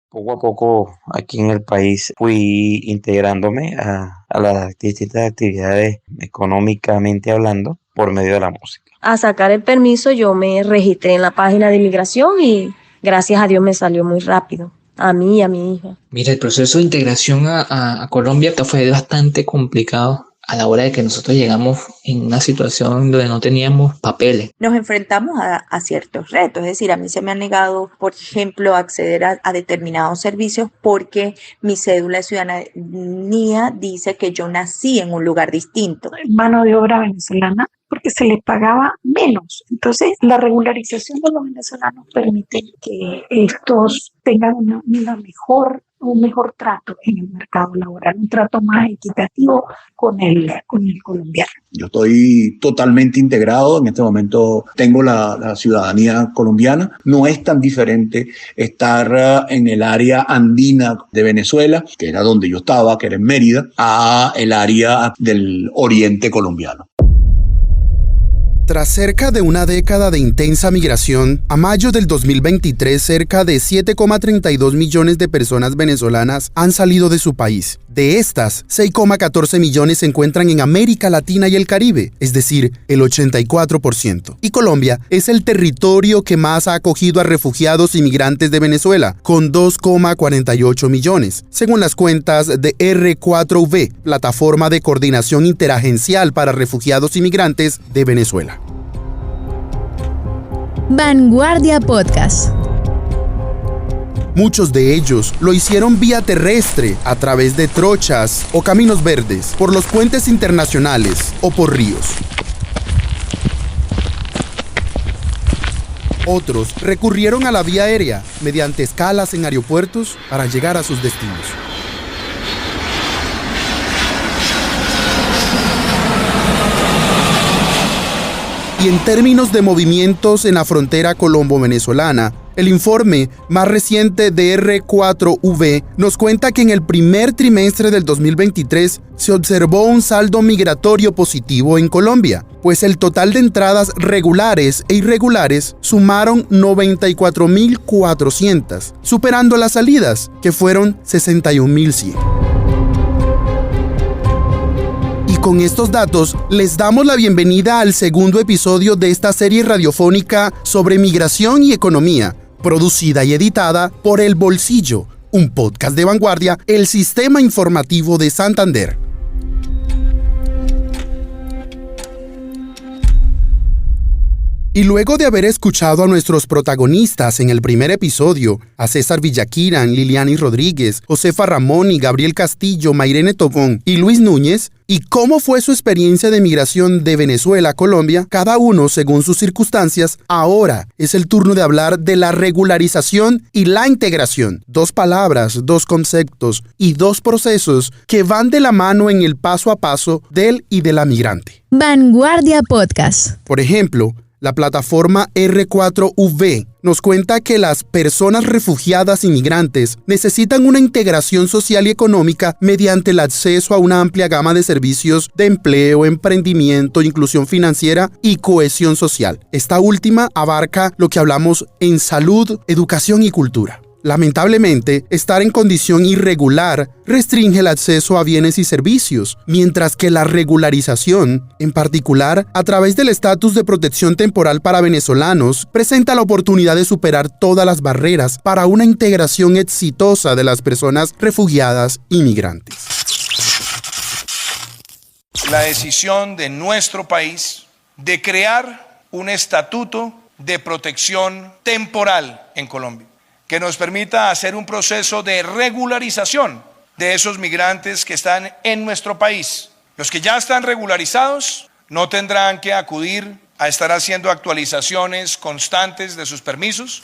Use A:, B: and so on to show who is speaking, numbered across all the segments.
A: Poco a poco aquí en el país fui integrándome a las distintas actividades económicamente hablando por medio de la música.
B: A sacar el permiso yo me registré en la página de inmigración y gracias a Dios me salió muy rápido, a mí y a mi hija.
C: Mira, el proceso de integración a Colombia fue bastante complicado a la hora de que nosotros llegamos en una situación donde no teníamos papeles.
D: Nos enfrentamos a ciertos retos, es decir, a mí se me ha negado, por ejemplo, acceder a determinados servicios porque mi cédula de ciudadanía dice que yo nací en un lugar distinto.
E: Mano de obra venezolana porque se les pagaba menos. Entonces, la regularización de los venezolanos permite que estos tengan un mejor trato en el mercado laboral, un trato más equitativo con el colombiano.
F: Yo estoy totalmente integrado, en este momento tengo la ciudadanía colombiana. No es tan diferente estar en el área andina de Venezuela, que era donde yo estaba, que era en Mérida, a el área del oriente colombiano.
G: Tras cerca de una década de intensa migración, a mayo del 2023 cerca de 7,32 millones de personas venezolanas han salido de su país. De estas, 6,14 millones se encuentran en América Latina y el Caribe, es decir, el 84%. Y Colombia es el territorio que más ha acogido a refugiados y migrantes de Venezuela, con 2,48 millones, según las cuentas de R4V, Plataforma de Coordinación Interagencial para Refugiados y Migrantes de Venezuela.
H: Vanguardia Podcast.
G: Muchos de ellos lo hicieron vía terrestre, a través de trochas o caminos verdes, por los puentes internacionales o por ríos. Otros recurrieron a la vía aérea mediante escalas en aeropuertos para llegar a sus destinos. Y en términos de movimientos en la frontera colombo-venezolana, el informe más reciente de R4V nos cuenta que en el primer trimestre del 2023 se observó un saldo migratorio positivo en Colombia, pues el total de entradas regulares e irregulares sumaron 94.400, superando las salidas, que fueron 61.100. Con estos datos, les damos la bienvenida al segundo episodio de esta serie radiofónica sobre migración y economía, producida y editada por El Bolsillo, un podcast de Vanguardia, el sistema informativo de Santander. Y luego de haber escuchado a nuestros protagonistas en el primer episodio, a César Villaquiran, Liliani Rodríguez, Josefa Ramón, Gabriel Castillo, Mairene Tobón y Luis Núñez, y cómo fue su experiencia de migración de Venezuela a Colombia, cada uno según sus circunstancias, ahora es el turno de hablar de la regularización y la integración. Dos palabras, dos conceptos y dos procesos que van de la mano en el paso a paso del y de la migrante.
H: Vanguardia Podcast.
G: Por ejemplo, la plataforma R4V nos cuenta que las personas refugiadas y migrantes necesitan una integración social y económica mediante el acceso a una amplia gama de servicios de empleo, emprendimiento, inclusión financiera y cohesión social. Esta última abarca lo que hablamos en salud, educación y cultura. Lamentablemente, estar en condición irregular restringe el acceso a bienes y servicios, mientras que la regularización, en particular a través del estatus de protección temporal para venezolanos, presenta la oportunidad de superar todas las barreras para una integración exitosa de las personas refugiadas y migrantes.
I: La decisión de nuestro país de crear un estatuto de protección temporal en Colombia, que nos permita hacer un proceso de regularización de esos migrantes que están en nuestro país. Los que ya están regularizados no tendrán que acudir a estar haciendo actualizaciones constantes de sus permisos.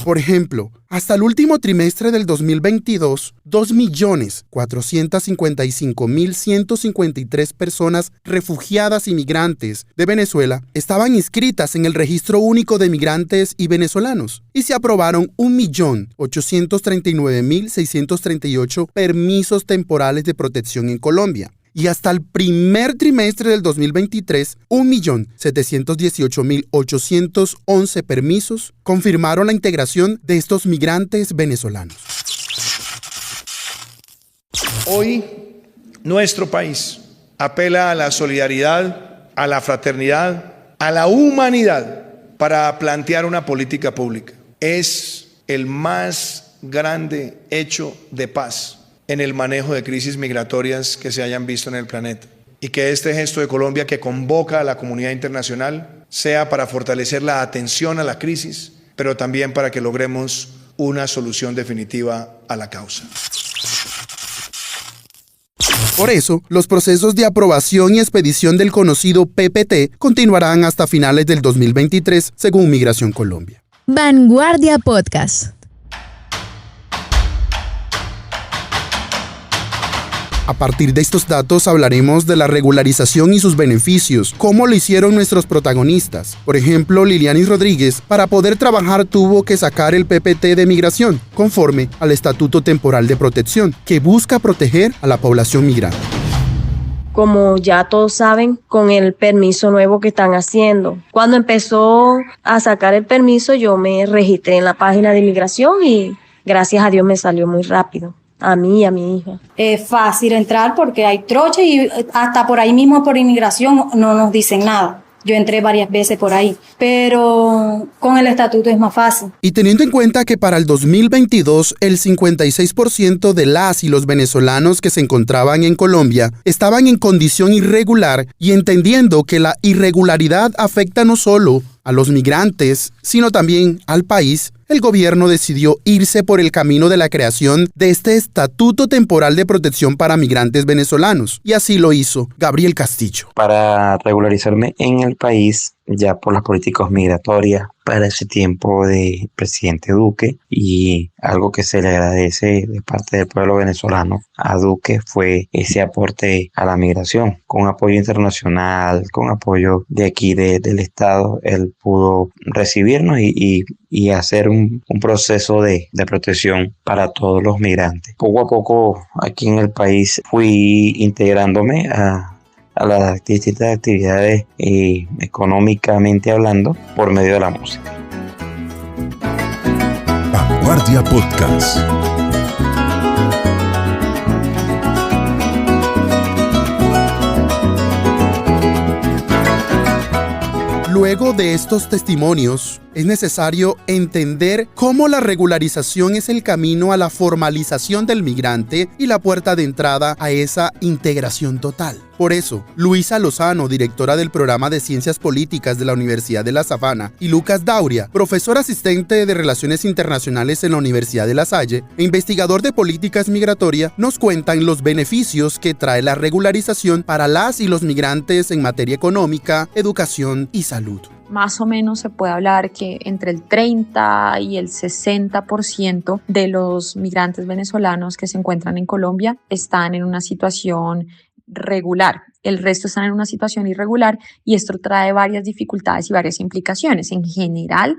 G: Por ejemplo, hasta el último trimestre del 2022, 2.455.153 personas refugiadas y migrantes de Venezuela estaban inscritas en el Registro Único de Migrantes y Venezolanos y se aprobaron 1.839.638 permisos temporales de protección en Colombia. y hasta el primer trimestre del 2023, 1.718.811 permisos confirmaron la integración de estos migrantes venezolanos.
I: Hoy, nuestro país apela a la solidaridad, a la fraternidad, a la humanidad para plantear una política pública. Es el más grande hecho de paz en el manejo de crisis migratorias que se hayan visto en el planeta. Y que este gesto de Colombia, que convoca a la comunidad internacional, sea para fortalecer la atención a la crisis, pero también para que logremos una solución definitiva a la causa.
G: Por eso, los procesos de aprobación y expedición del conocido PPT continuarán hasta finales del 2023, según Migración Colombia.
H: Vanguardia Podcast.
G: A partir de estos datos hablaremos de la regularización y sus beneficios, cómo lo hicieron nuestros protagonistas. Por ejemplo, Lilianis Rodríguez, para poder trabajar tuvo que sacar el PPT de migración, conforme al Estatuto Temporal de Protección, que busca proteger a la población migrante.
B: Como ya todos saben, con el permiso nuevo que están haciendo. Cuando empezó a sacar el permiso, yo me registré en la página de inmigración y gracias a Dios me salió muy rápido. A mí y a mi hija.
J: Es fácil entrar porque hay troche y hasta por ahí mismo por inmigración no nos dicen nada. Yo entré varias veces por ahí, pero con el estatuto es más fácil.
G: Y teniendo en cuenta que para el 2022 el 56% de las y los venezolanos que se encontraban en Colombia estaban en condición irregular y entendiendo que la irregularidad afecta no solo a los migrantes, sino también al país, el gobierno decidió irse por el camino de la creación de este Estatuto Temporal de Protección para Migrantes Venezolanos. Y así lo hizo Gabriel Castillo.
A: Para regularizarme en el país, ya por las políticas migratorias para ese tiempo de presidente Duque, y algo que se le agradece de parte del pueblo venezolano a Duque fue ese aporte a la migración, con apoyo internacional, con apoyo de aquí del Estado. Él pudo recibirnos y hacer un proceso de protección para todos los migrantes. Poco a poco aquí en el país fui integrándome a las distintas actividades económicamente hablando por medio de la música.
K: Vanguardia Podcast.
G: Luego de estos testimonios, es necesario entender cómo la regularización es el camino a la formalización del migrante y la puerta de entrada a esa integración total. Por eso, Luisa Lozano, directora del programa de Ciencias Políticas de la Universidad de La Sabana, y Lucas Dauria, profesor asistente de Relaciones Internacionales en la Universidad de La Salle e investigador de políticas migratorias, nos cuentan los beneficios que trae la regularización para las y los migrantes en materia económica, educación y salud.
L: Más o menos se puede hablar que entre el 30 y el 60% de los migrantes venezolanos que se encuentran en Colombia están en una situación regular. El resto están en una situación irregular y esto trae varias dificultades y varias implicaciones. En general,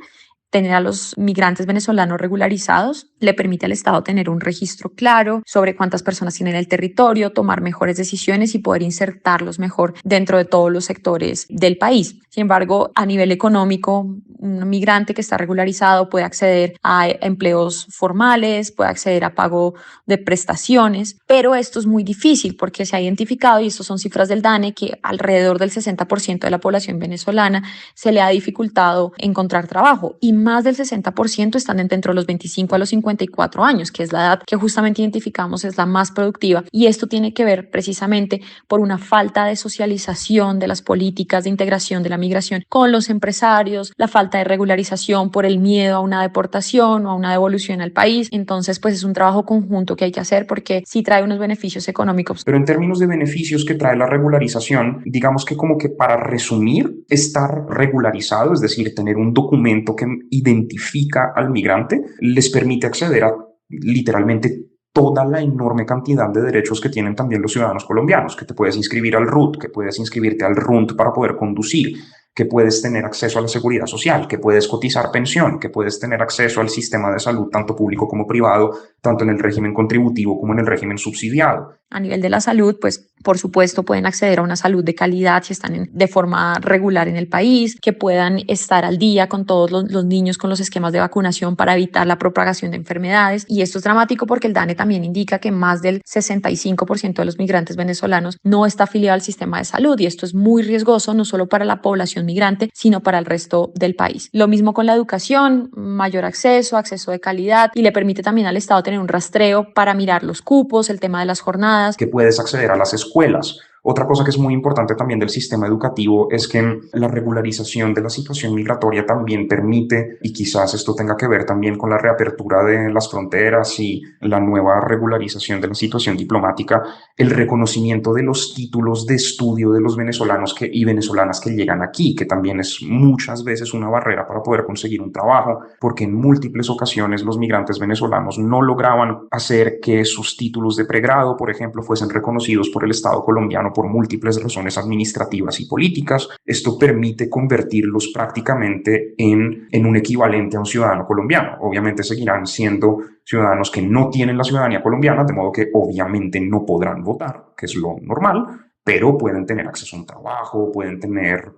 L: tener a los migrantes venezolanos regularizados le permite al Estado tener un registro claro sobre cuántas personas tienen el territorio, tomar mejores decisiones y poder insertarlos mejor dentro de todos los sectores del país. Sin embargo, a nivel económico, un migrante que está regularizado puede acceder a empleos formales, puede acceder a pago de prestaciones, pero esto es muy difícil porque se ha identificado, y estas son cifras del DANE, que alrededor del 60% de la población venezolana se le ha dificultado encontrar trabajo y más del 60% están entre los 25 a los 54 años, que es la edad que justamente identificamos es la más productiva, y esto tiene que ver precisamente por una falta de socialización de las políticas de integración de la migración con los empresarios, la falta de regularización por el miedo a una deportación o a una devolución al país. Entonces, pues es un trabajo conjunto que hay que hacer porque sí trae unos beneficios económicos.
M: Pero en términos de beneficios que trae la regularización, digamos que como que para resumir, estar regularizado, es decir, tener un documento que identifica al migrante, les permite acceder a literalmente toda la enorme cantidad de derechos que tienen también los ciudadanos colombianos, que te puedes inscribir al RUT, que puedes inscribirte al RUNT para poder conducir, que puedes tener acceso a la seguridad social, que puedes cotizar pensión, que puedes tener acceso al sistema de salud tanto público como privado, tanto en el régimen contributivo como en el régimen subsidiado.
L: A nivel de la salud, pues por supuesto pueden acceder a una salud de calidad si están de forma regular en el país, que puedan estar al día con todos los niños con los esquemas de vacunación para evitar la propagación de enfermedades. Y esto es dramático porque el DANE también indica que más del 65% de los migrantes venezolanos no está afiliado al sistema de salud, y esto es muy riesgoso no solo para la población migrante, sino para el resto del país. Lo mismo con la educación, mayor acceso de calidad, y le permite también al Estado tener un rastreo para mirar los cupos, el tema de las jornadas.
M: Que puedes acceder a las escuelas. Otra cosa que es muy importante también del sistema educativo es que la regularización de la situación migratoria también permite, y quizás esto tenga que ver también con la reapertura de las fronteras y la nueva regularización de la situación diplomática, el reconocimiento de los títulos de estudio de los venezolanos y venezolanas que llegan aquí, que también es muchas veces una barrera para poder conseguir un trabajo, porque en múltiples ocasiones los migrantes venezolanos no lograban hacer que sus títulos de pregrado, por ejemplo, fuesen reconocidos por el Estado colombiano por múltiples razones administrativas y políticas. Esto permite convertirlos prácticamente en un equivalente a un ciudadano colombiano. Obviamente seguirán siendo ciudadanos que no tienen la ciudadanía colombiana, de modo que obviamente no podrán votar, que es lo normal, pero pueden tener acceso a un trabajo, pueden tener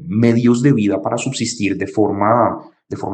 M: medios de vida para subsistir de forma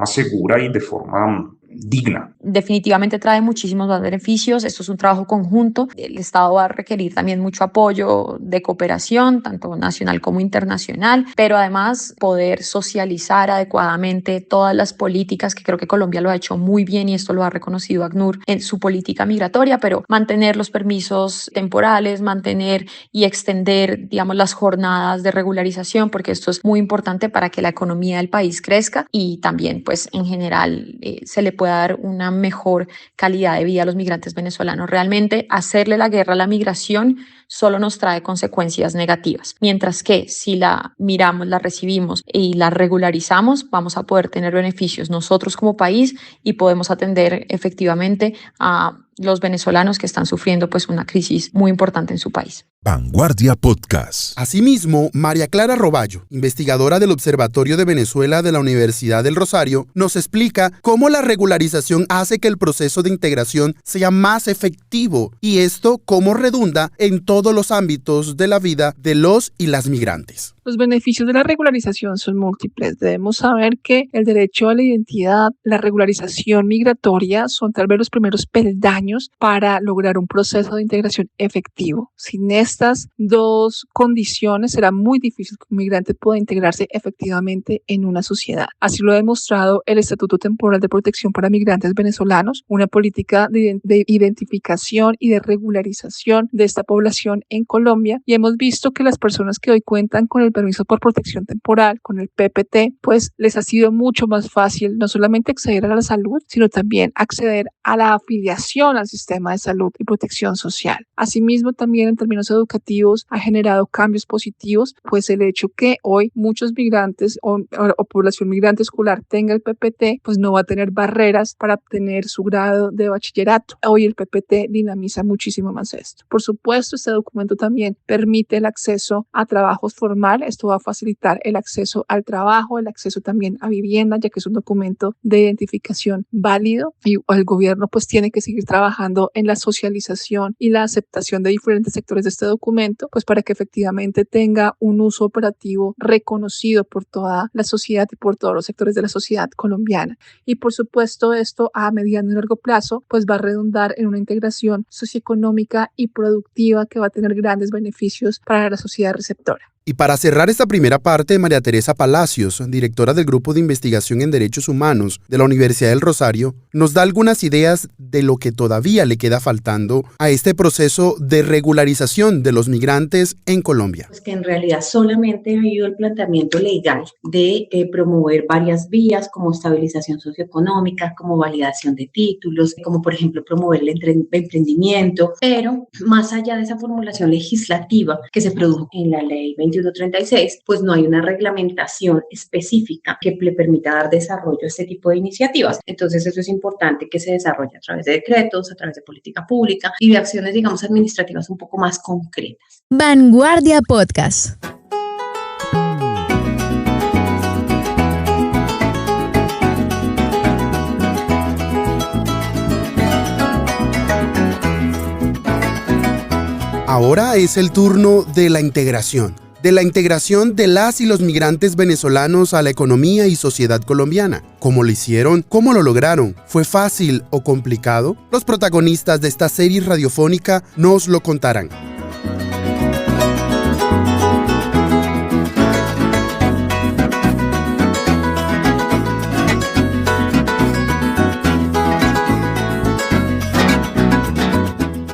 M: segura y de forma digna.
L: Definitivamente trae muchísimos más beneficios. Esto es un trabajo conjunto. El Estado va a requerir también mucho apoyo de cooperación, tanto nacional como internacional, pero además poder socializar adecuadamente todas las políticas, que creo que Colombia lo ha hecho muy bien y esto lo ha reconocido ACNUR en su política migratoria, pero mantener los permisos temporales, mantener y extender, digamos, las jornadas de regularización, porque esto es muy importante para que la economía del país crezca y también, pues, en general se le pueda dar una mejor calidad de vida a los migrantes venezolanos. Realmente hacerle la guerra a la migración solo nos trae consecuencias negativas, mientras que si la miramos, la recibimos y la regularizamos, vamos a poder tener beneficios nosotros como país y podemos atender efectivamente a los venezolanos que están sufriendo pues una crisis muy importante en su país.
K: Vanguardia Podcast.
G: Asimismo, María Clara Roballo, investigadora del Observatorio de Venezuela de la Universidad del Rosario, nos explica cómo la regularización hace que el proceso de integración sea más efectivo y esto cómo redunda en todos los ámbitos de la vida de los y las migrantes.
N: Los beneficios de la regularización son múltiples. Debemos saber que el derecho a la identidad, la regularización migratoria son tal vez los primeros peldaños para lograr un proceso de integración efectivo. Sin estas dos condiciones será muy difícil que un migrante pueda integrarse efectivamente en una sociedad. Así lo ha demostrado el Estatuto Temporal de Protección para Migrantes Venezolanos, una política de identificación y de regularización de esta población en Colombia, y hemos visto que las personas que hoy cuentan con el permiso por protección temporal, con el PPT, pues les ha sido mucho más fácil no solamente acceder a la salud, sino también acceder a la afiliación al sistema de salud y protección social. Asimismo, también en términos educativos ha generado cambios positivos, pues el hecho que hoy muchos migrantes o población migrante escolar tenga el PPT, pues no va a tener barreras para obtener su grado de bachillerato. Hoy el PPT dinamiza muchísimo más esto. Por supuesto, este documento también permite el acceso a trabajos formales. Esto va a facilitar el acceso al trabajo, el acceso también a vivienda, ya que es un documento de identificación válido y el gobierno pues tiene que seguir trabajando en la socialización y la aceptación de diferentes sectores de este documento, pues para que efectivamente tenga un uso operativo reconocido por toda la sociedad y por todos los sectores de la sociedad colombiana. Y por supuesto esto a mediano y largo plazo pues va a redundar en una integración socioeconómica y productiva que va a tener grandes beneficios para la sociedad receptora.
G: Y para cerrar esta primera parte, María Teresa Palacios, directora del Grupo de Investigación en Derechos Humanos de la Universidad del Rosario, nos da algunas ideas de lo que todavía le queda faltando a este proceso de regularización de los migrantes en Colombia.
O: Pues que en realidad solamente ha habido el planteamiento legal de promover varias vías como estabilización socioeconómica, como validación de títulos, como por ejemplo promover el emprendimiento, pero más allá de esa formulación legislativa que se produjo en la ley 2136, pues no hay una reglamentación específica que le permita dar desarrollo a este tipo de iniciativas. Entonces eso es importante que se desarrolle a través de decretos, a través de política pública y de acciones, digamos, administrativas un poco más concretas.
H: Vanguardia Podcast.
G: Ahora es el turno de la integración de las y los migrantes venezolanos a la economía y sociedad colombiana. ¿Cómo lo hicieron? ¿Cómo lo lograron? ¿Fue fácil o complicado? Los protagonistas de esta serie radiofónica nos lo contarán.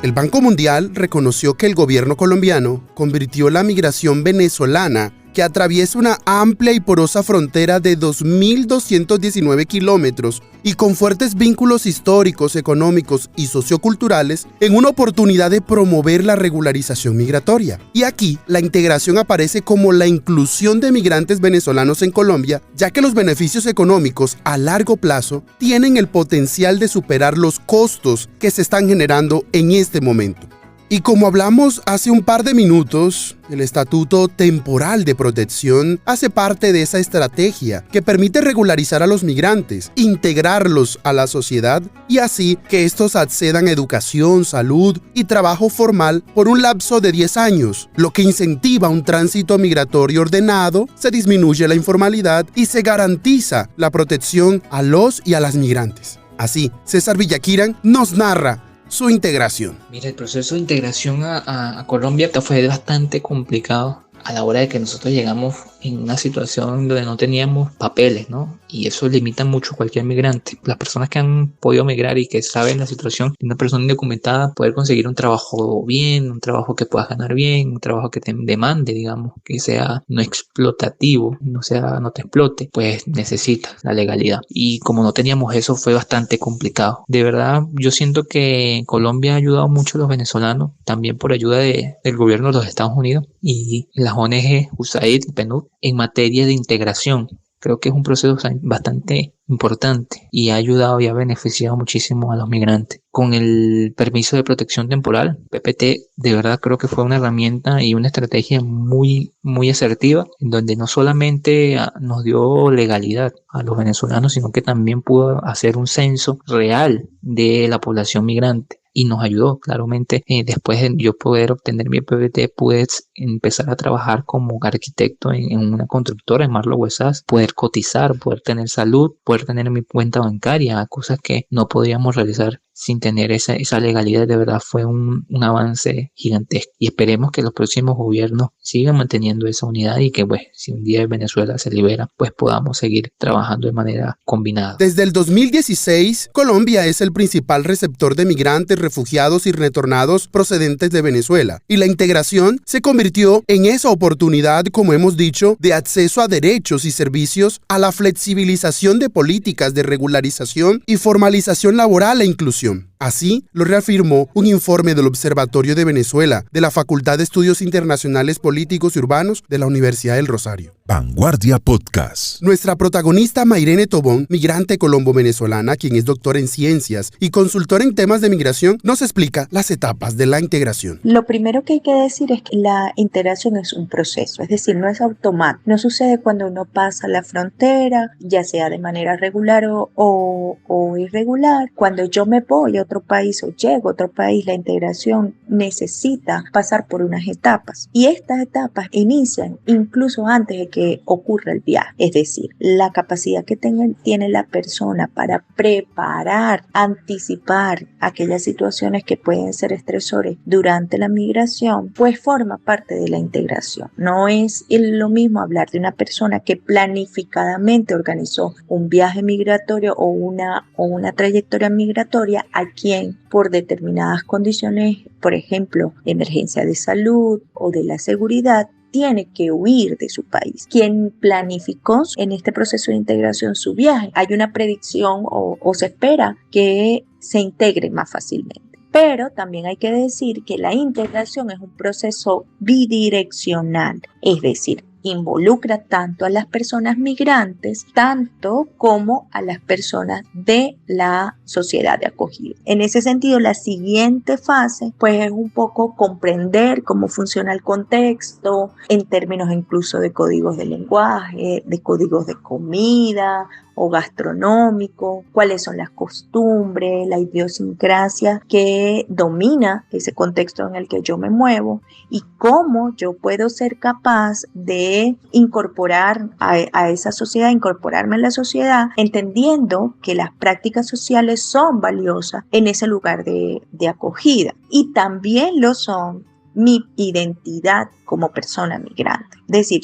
G: El Banco Mundial reconoció que el gobierno colombiano convirtió la migración venezolana, que atraviesa una amplia y porosa frontera de 2.219 kilómetros y con fuertes vínculos históricos, económicos y socioculturales, en una oportunidad de promover la regularización migratoria. Y aquí, la integración aparece como la inclusión de migrantes venezolanos en Colombia, ya que los beneficios económicos a largo plazo tienen el potencial de superar los costos que se están generando en este momento. Y como hablamos hace un par de minutos, el Estatuto Temporal de Protección hace parte de esa estrategia que permite regularizar a los migrantes, integrarlos a la sociedad y así que estos accedan a educación, salud y trabajo formal por un lapso de 10 años, lo que incentiva un tránsito migratorio ordenado, se disminuye la informalidad y se garantiza la protección a los y a las migrantes. Así, César Villaquiran nos narra su integración.
C: Mira, el proceso de integración a Colombia fue bastante complicado a la hora de que nosotros llegamos en una situación donde no teníamos papeles, ¿no? Y eso limita mucho a cualquier migrante. Las personas que han podido migrar y que saben la situación de una persona indocumentada, poder conseguir un trabajo bien, un trabajo que puedas ganar bien, un trabajo que te demande, digamos, que sea no explotativo, no te explote, pues necesitas la legalidad. Y como no teníamos eso, fue bastante complicado. De verdad, yo siento que Colombia ha ayudado mucho a los venezolanos, también por ayuda del gobierno de los Estados Unidos y las ONG USAID, PNUD, en materia de integración. Creo que es un proceso bastante importante y ha ayudado y ha beneficiado muchísimo a los migrantes. Con el permiso de protección temporal, PPT, de verdad creo que fue una herramienta y una estrategia muy, muy asertiva, en donde no solamente nos dio legalidad a los venezolanos, sino que también pudo hacer un censo real de la población migrante. Y nos ayudó, claramente, después de yo poder obtener mi PPT, pude empezar a trabajar como arquitecto en una constructora en Marlowe West SAS, poder cotizar, poder tener salud, poder tener mi cuenta bancaria, cosas que no podíamos realizar sin tener esa legalidad. De verdad fue un avance gigantesco y esperemos que los próximos gobiernos sigan manteniendo esa unidad y que pues si un día Venezuela se libera, pues podamos seguir trabajando de manera combinada.
G: Desde el 2016, Colombia es el principal receptor de migrantes, refugiados y retornados procedentes de Venezuela, y la integración se convirtió en esa oportunidad, como hemos dicho, de acceso a derechos y servicios, a la flexibilización de políticas de regularización y formalización laboral e inclusión. Así lo reafirmó un informe del Observatorio de Venezuela de la Facultad de Estudios Internacionales Políticos y Urbanos de la Universidad del Rosario.
K: Vanguardia Podcast.
G: Nuestra protagonista Mairene Tobón, migrante colombo-venezolana, quien es doctora en ciencias y consultora en temas de migración, nos explica las etapas de la integración.
D: Lo primero que hay que decir es que la integración es un proceso, es decir, no es automático. No sucede cuando uno pasa la frontera, ya sea de manera regular o irregular. Cuando yo me voy a otro país o llego a otro país, la integración necesita pasar por unas etapas. Y estas etapas inician incluso antes de que ocurra el viaje. Es decir, la capacidad que tiene la persona para preparar, anticipar aquellas situaciones que pueden ser estresores durante la migración, pues forma parte de la integración. No es lo mismo hablar de una persona que planificadamente organizó un viaje migratorio o una trayectoria migratoria a quien por determinadas condiciones, por ejemplo, de emergencia de salud o de la seguridad, tiene que huir de su país. Quien planificó en este proceso de integración su viaje, hay una predicción o se espera que se integre más fácilmente. Pero también hay que decir que la integración es un proceso bidireccional, es decir, involucra tanto a las personas migrantes, tanto como a las personas de la sociedad de acogida. En ese sentido, la siguiente fase, pues es un poco comprender cómo funciona el contexto, en términos incluso de códigos de lenguaje, de códigos de comida o gastronómico, cuáles son las costumbres, la idiosincrasia que domina ese contexto en el que yo me muevo y cómo yo puedo ser capaz de incorporar a esa sociedad, incorporarme en la sociedad, entendiendo que las prácticas sociales son valiosas en ese lugar de acogida y también lo son mi identidad como persona migrante. Es decir,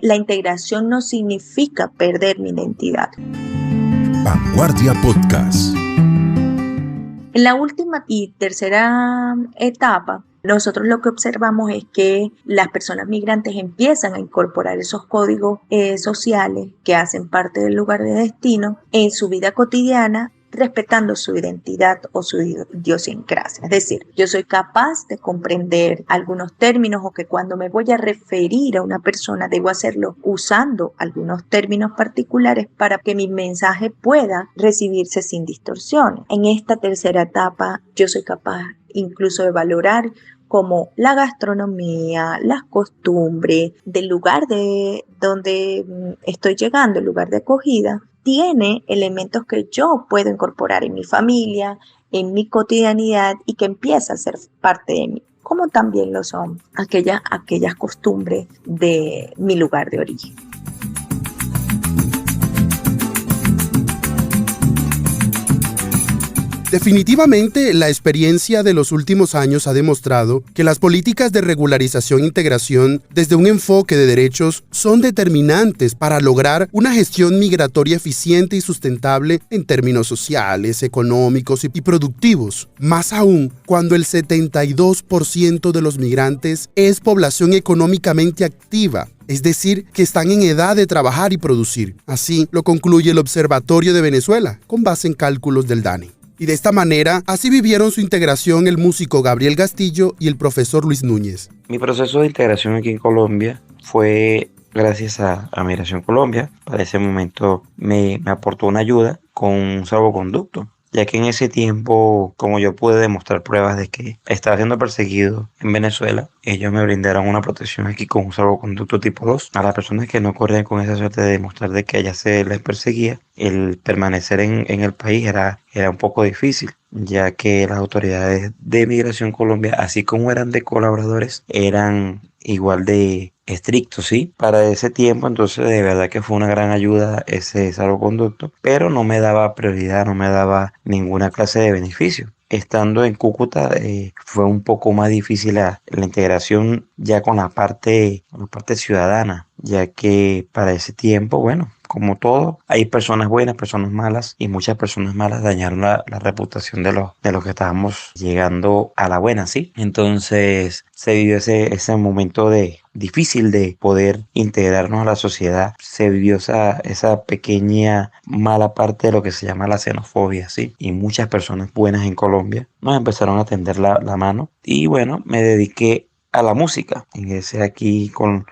D: la integración no significa perder mi identidad.
K: Vanguardia Podcast.
D: En la última y tercera etapa, nosotros lo que observamos es que las personas migrantes empiezan a incorporar esos códigos sociales que hacen parte del lugar de destino en su vida cotidiana, respetando su identidad o su idiosincrasia. Es decir, yo soy capaz de comprender algunos términos o que cuando me voy a referir a una persona debo hacerlo usando algunos términos particulares para que mi mensaje pueda recibirse sin distorsiones. En esta tercera etapa yo soy capaz incluso de valorar como la gastronomía, las costumbres del lugar de donde estoy llegando, el lugar de acogida, tiene elementos que yo puedo incorporar en mi familia, en mi cotidianidad y que empieza a ser parte de mí, como también lo son aquellas costumbres de mi lugar de origen.
G: Definitivamente, la experiencia de los últimos años ha demostrado que las políticas de regularización e integración desde un enfoque de derechos son determinantes para lograr una gestión migratoria eficiente y sustentable en términos sociales, económicos y productivos. Más aún, cuando el 72% de los migrantes es población económicamente activa, es decir, que están en edad de trabajar y producir. Así lo concluye el Observatorio de Venezuela, con base en cálculos del DANE. Y de esta manera, así vivieron su integración el músico Gabriel Castillo y el profesor Luis Núñez.
A: Mi proceso de integración aquí en Colombia fue gracias a Migración Colombia. Para ese momento me aportó una ayuda con un salvoconducto, ya que en ese tiempo, como yo pude demostrar pruebas de que estaba siendo perseguido en Venezuela, ellos me brindaron una protección aquí con un salvoconducto tipo 2. A las personas que no corrían con esa suerte de demostrar de que a ellas se les perseguía, el permanecer en el país era un poco difícil, ya que las autoridades de Migración Colombia, así como eran de colaboradores, eran igual de estrictos, ¿sí? Para ese tiempo, entonces de verdad que fue una gran ayuda ese salvoconducto, pero no me daba prioridad, no me daba ninguna clase de beneficio. Estando en Cúcuta fue un poco más difícil la integración ya con la parte ciudadana, ya que para ese tiempo, bueno, como todo, hay personas buenas, personas malas, y muchas personas malas dañaron la reputación de los que estábamos llegando a la buena, ¿sí? Entonces se vivió ese momento difícil de poder integrarnos a la sociedad. Se vivió esa pequeña mala parte de lo que se llama la xenofobia, ¿sí? Y muchas personas buenas en Colombia nos empezaron a tender la mano. Y bueno, me dediqué a la música. Ingresé aquí con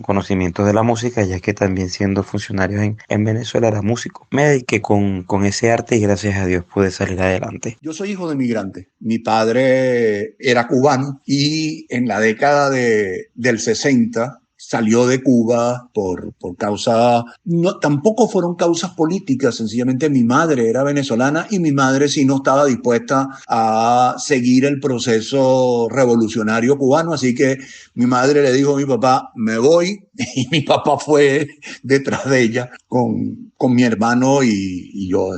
A: conocimientos de la música, ya que también siendo funcionario en Venezuela era músico. Me dediqué con ese arte y gracias a Dios pude salir adelante.
F: Yo soy hijo de migrante. Mi padre era cubano y en la década del 60 salió de Cuba por causa, no, tampoco fueron causas políticas, sencillamente mi madre era venezolana y mi madre sí no estaba dispuesta a seguir el proceso revolucionario cubano, así que mi madre le dijo a mi papá, me voy, y mi papá fue detrás de ella con mi hermano y yo,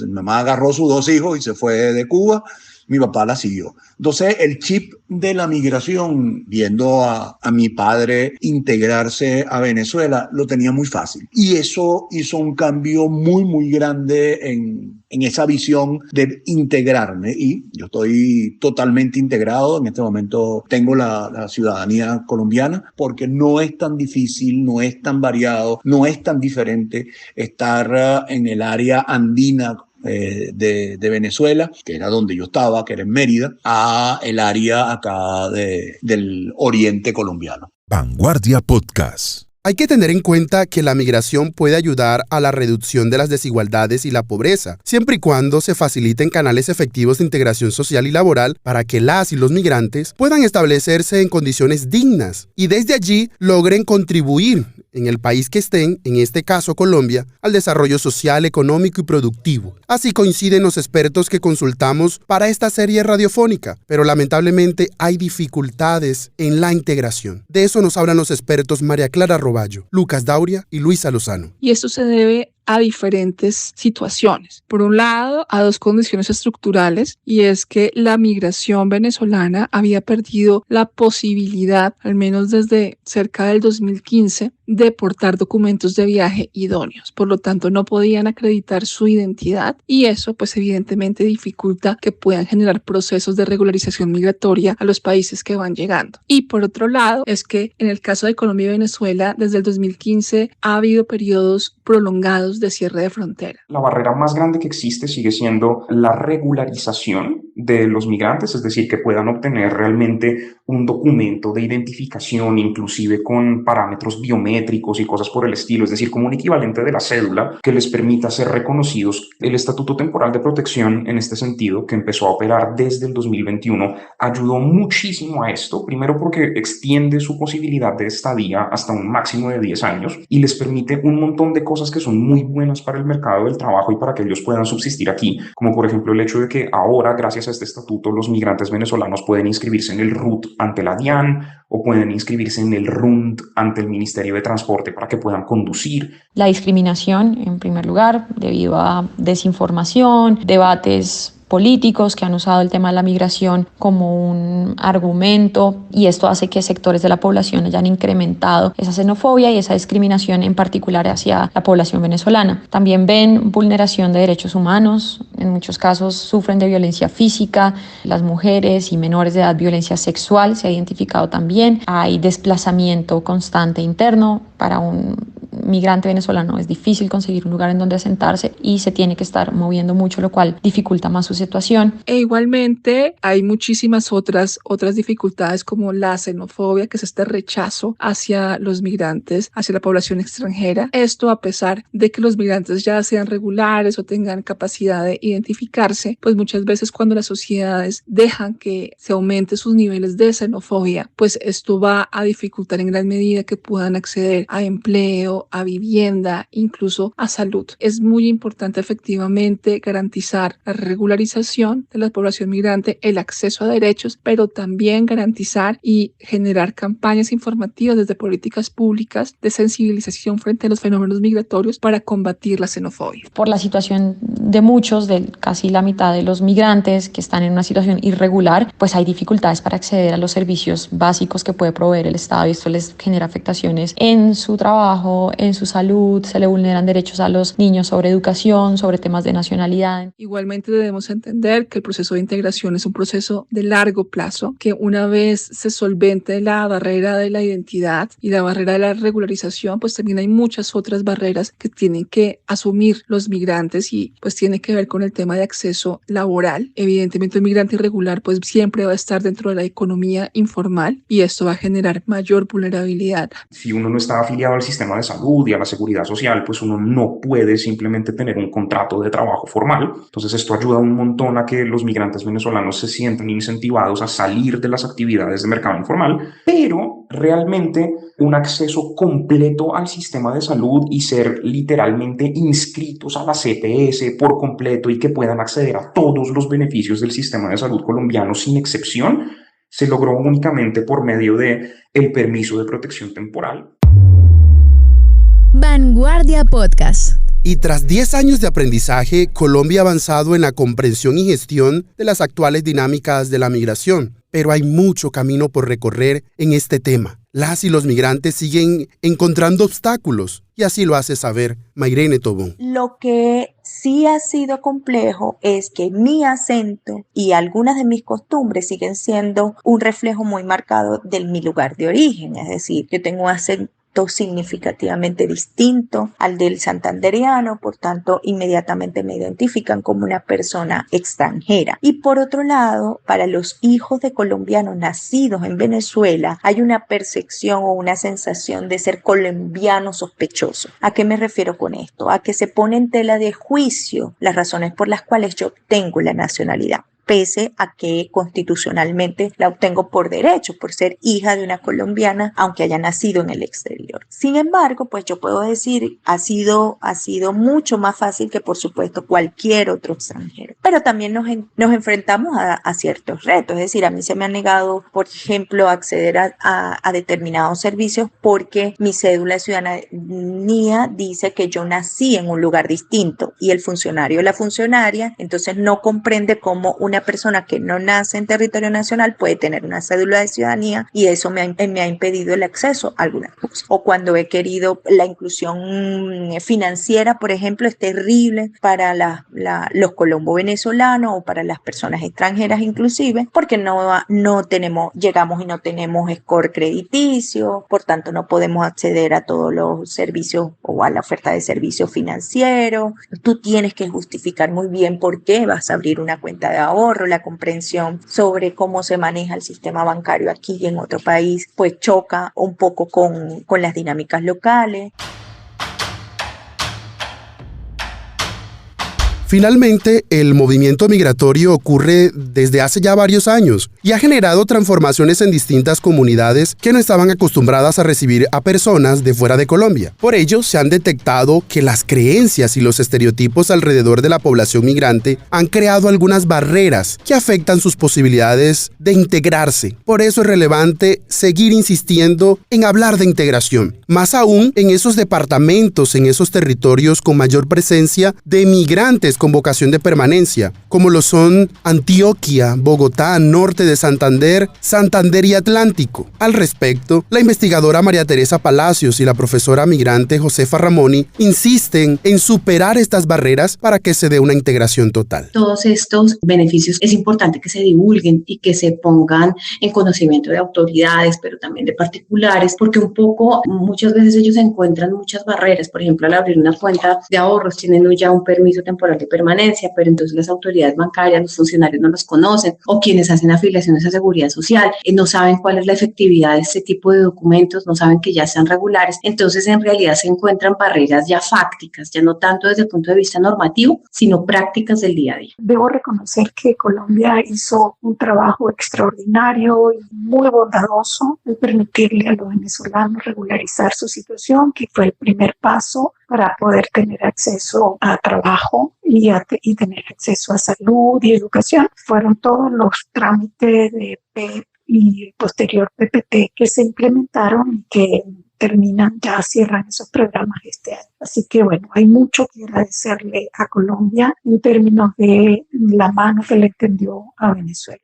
F: mi mamá agarró sus 2 hijos y se fue de Cuba. Mi papá la siguió. Entonces, el chip de la migración, viendo a mi padre integrarse a Venezuela, lo tenía muy fácil. Y eso hizo un cambio muy, muy grande en esa visión de integrarme. Y yo estoy totalmente integrado. En este momento tengo la ciudadanía colombiana porque no es tan difícil, no es tan variado, no es tan diferente estar en el área andina de Venezuela, que era donde yo estaba, que era en Mérida, a el área acá del oriente colombiano.
K: Vanguardia Podcast.
G: Hay que tener en cuenta que la migración puede ayudar a la reducción de las desigualdades y la pobreza, siempre y cuando se faciliten canales efectivos de integración social y laboral para que las y los migrantes puedan establecerse en condiciones dignas y desde allí logren contribuir en el país que estén, en este caso Colombia, al desarrollo social, económico y productivo. Así coinciden los expertos que consultamos para esta serie radiofónica, pero lamentablemente hay dificultades en la integración. De eso nos hablan los expertos María Clara Roballo, Lucas Dauria y Luisa Lozano.
N: Y esto se debe a diferentes situaciones. Por un lado, a dos condiciones estructurales, y es que la migración venezolana había perdido la posibilidad, al menos desde cerca del 2015, de portar documentos de viaje idóneos. Por lo tanto, no podían acreditar su identidad y eso, pues evidentemente dificulta que puedan generar procesos de regularización migratoria a los países que van llegando. Y por otro lado, es que en el caso de Colombia y Venezuela, desde el 2015 ha habido periodos prolongados de cierre de frontera.
M: La barrera más grande que existe sigue siendo la regularización de los migrantes, es decir, que puedan obtener realmente un documento de identificación, inclusive con parámetros biométricos y cosas por el estilo, es decir, como un equivalente de la cédula que les permita ser reconocidos. El Estatuto Temporal de Protección, en este sentido, que empezó a operar desde el 2021, ayudó muchísimo a esto, primero porque extiende su posibilidad de estadía hasta un máximo de 10 años y les permite un montón de cosas que son muy buenas para el mercado del trabajo y para que ellos puedan subsistir aquí, como por ejemplo el hecho de que ahora, gracias a este estatuto, los migrantes venezolanos pueden inscribirse en el RUT ante la DIAN o pueden inscribirse en el RUND ante el Ministerio de Transporte para que puedan conducir.
L: La discriminación, en primer lugar, debido a desinformación, debates políticos que han usado el tema de la migración como un argumento, y esto hace que sectores de la población hayan incrementado esa xenofobia y esa discriminación, en particular hacia la población venezolana. También ven vulneración de derechos humanos, en muchos casos sufren de violencia física, las mujeres y menores de edad violencia sexual se ha identificado también, hay desplazamiento constante interno. Para un migrante venezolano es difícil conseguir un lugar en donde asentarse y se tiene que estar moviendo mucho, lo cual dificulta más su situación.
N: E igualmente hay muchísimas otras dificultades como la xenofobia, que es este rechazo hacia los migrantes, hacia la población extranjera. Esto a pesar de que los migrantes ya sean regulares o tengan capacidad de identificarse, pues muchas veces cuando las sociedades dejan que se aumente sus niveles de xenofobia, pues esto va a dificultar en gran medida que puedan acceder a empleo, a vivienda, incluso a salud. Es muy importante efectivamente garantizar la regularización de la población migrante, el acceso a derechos, pero también garantizar y generar campañas informativas desde políticas públicas de sensibilización frente a los fenómenos migratorios para combatir la xenofobia.
L: Por la situación de muchos, de casi la mitad de los migrantes que están en una situación irregular, pues hay dificultades para acceder a los servicios básicos que puede proveer el Estado y esto les genera afectaciones en su trabajo, en su salud, se le vulneran derechos a los niños sobre educación, sobre temas de nacionalidad.
N: Igualmente debemos entender que el proceso de integración es un proceso de largo plazo, que una vez se solvente la barrera de la identidad y la barrera de la regularización, pues también hay muchas otras barreras que tienen que asumir los migrantes y pues tiene que ver con el tema de acceso laboral. Evidentemente un migrante irregular pues siempre va a estar dentro de la economía informal y esto va a generar mayor vulnerabilidad.
M: Si uno no está afiliado al sistema de salud y a la seguridad social, pues uno no puede simplemente tener un contrato de trabajo formal. Entonces esto ayuda un montón a que los migrantes venezolanos se sientan incentivados a salir de las actividades de mercado informal, pero realmente un acceso completo al sistema de salud y ser literalmente inscritos a la CPS por completo y que puedan acceder a todos los beneficios del sistema de salud colombiano sin excepción, se logró únicamente por medio de el permiso de protección temporal.
H: Vanguardia Podcast.
G: Y tras 10 años de aprendizaje, Colombia ha avanzado en la comprensión y gestión de las actuales dinámicas de la migración. Pero hay mucho camino por recorrer en este tema. Las y los migrantes siguen encontrando obstáculos y así lo hace saber Mayrene Tobón.
D: Lo que sí ha sido complejo es que mi acento y algunas de mis costumbres siguen siendo un reflejo muy marcado de mi lugar de origen. Es decir, yo tengo un acento significativamente distinto al del santandereano, por tanto inmediatamente me identifican como una persona extranjera. Y por otro lado, para los hijos de colombianos nacidos en Venezuela hay una percepción o una sensación de ser colombiano sospechoso. ¿A qué me refiero con esto? A que se pone en tela de juicio las razones por las cuales yo obtengo la nacionalidad. pese a que constitucionalmente la obtengo por derecho, por ser hija de una colombiana, aunque haya nacido en el exterior. Sin embargo, pues yo puedo decir, ha sido mucho más fácil que, por supuesto, cualquier otro extranjero. Pero también nos enfrentamos a ciertos retos, es decir, a mí se me ha negado, por ejemplo, acceder a determinados servicios porque mi cédula de ciudadanía dice que yo nací en un lugar distinto y el funcionario o la funcionaria entonces no comprende cómo una persona que no nace en territorio nacional puede tener una cédula de ciudadanía, y eso me ha impedido el acceso a algunas cosas. O cuando he querido la inclusión financiera, por ejemplo, es terrible para los colombo-venezolanos o para las personas extranjeras inclusive, porque llegamos y no tenemos score crediticio, por tanto no podemos acceder a todos los servicios o a la oferta de servicios financieros. Tú tienes que justificar muy bien por qué vas a abrir una cuenta de ahorro. La comprensión sobre cómo se maneja el sistema bancario aquí y en otro país pues choca un poco con las dinámicas locales.
G: Finalmente, el movimiento migratorio ocurre desde hace ya varios años y ha generado transformaciones en distintas comunidades que no estaban acostumbradas a recibir a personas de fuera de Colombia. Por ello, se han detectado que las creencias y los estereotipos alrededor de la población migrante han creado algunas barreras que afectan sus posibilidades de integrarse. Por eso es relevante seguir insistiendo en hablar de integración, más aún en esos departamentos, en esos territorios con mayor presencia de migrantes con vocación de permanencia, como lo son Antioquia, Bogotá, norte de Santander y Atlántico. Al respecto, la investigadora María Teresa Palacios y la profesora migrante Josefa Ramoni insisten en superar estas barreras para que se dé una integración total.
O: Todos estos beneficios es importante que se divulguen y que se pongan en conocimiento de autoridades, pero también de particulares, porque un poco muchas veces ellos encuentran muchas barreras. Por ejemplo, al abrir una cuenta de ahorros tienen ya un permiso temporal de permanencia, pero entonces las autoridades bancarias, los funcionarios no los conocen, o quienes hacen afiliaciones a seguridad social no saben cuál es la efectividad de este tipo de documentos, no saben que ya sean regulares. Entonces en realidad se encuentran barreras ya fácticas, ya no tanto desde el punto de vista normativo, sino prácticas del día a día.
E: Debo reconocer que Colombia hizo un trabajo extraordinario y muy bondadoso de permitirle a los venezolanos regularizar su situación, que fue el primer paso para poder tener acceso a trabajo y tener acceso a salud y educación. Fueron todos los trámites de PEP y posterior PPT que se implementaron y que cierran esos programas este año. Así que bueno, hay mucho que agradecerle a Colombia en términos de la mano que le tendió a Venezuela.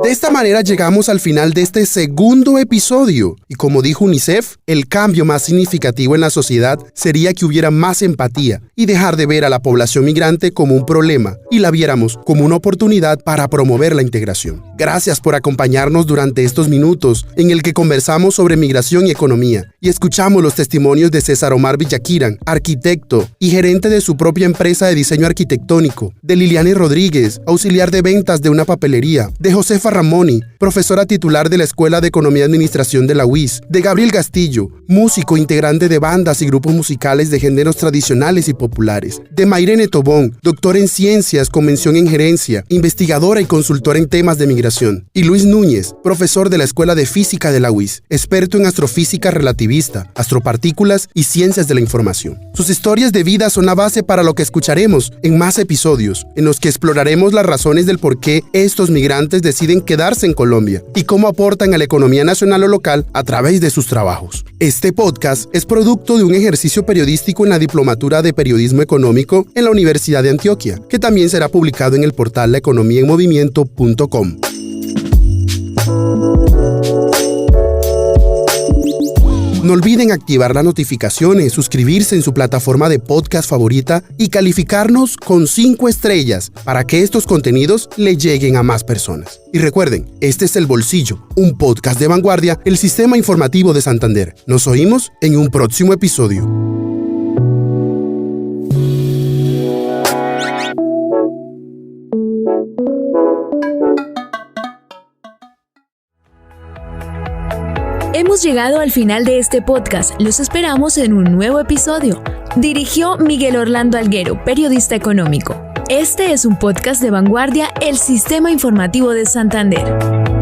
G: De esta manera llegamos al final de este segundo episodio y como dijo UNICEF, el cambio más significativo en la sociedad sería que hubiera más empatía y dejar de ver a la población migrante como un problema y la viéramos como una oportunidad para promover la integración. Gracias por acompañarnos durante estos minutos en el que conversamos sobre migración y economía y escuchamos los testimonios de César Omar Villaquiran, arquitecto y gerente de su propia empresa de diseño arquitectónico, de Liliane Rodríguez, auxiliar de ventas de una papelería, de Josefa Ramoni, profesora titular de la Escuela de Economía y Administración de la UIS, de Gabriel Castillo, músico integrante de bandas y grupos musicales de géneros tradicionales y populares, de Mayrene Tobón, doctor en ciencias con mención en gerencia, investigadora y consultora en temas de migración, y Luis Núñez, profesor de la Escuela de Física de la UIS, experto en astrofísica relativista, astropartículas y ciencias de la información. Sus historias de vida son la base para lo que escucharemos en más episodios, en los que exploraremos las razones del por qué estos migrantes deciden quedarse en Colombia y cómo aportan a la economía nacional o local a través de sus trabajos. Este podcast es producto de un ejercicio periodístico en la Diplomatura de Periodismo Económico en la Universidad de Antioquia, que también será publicado en el portal laeconomiaenmovimiento.com. No olviden activar las notificaciones, suscribirse en su plataforma de podcast favorita y calificarnos con 5 estrellas para que estos contenidos le lleguen a más personas. Y recuerden, este es El Bolsillo, un podcast de vanguardia, el Sistema Informativo de Santander. Nos oímos en un próximo episodio.
H: Hemos llegado al final de este podcast. Los esperamos en un nuevo episodio. Dirigió Miguel Orlando Alguero, periodista económico. Este es un podcast de Vanguardia, el Sistema Informativo de Santander.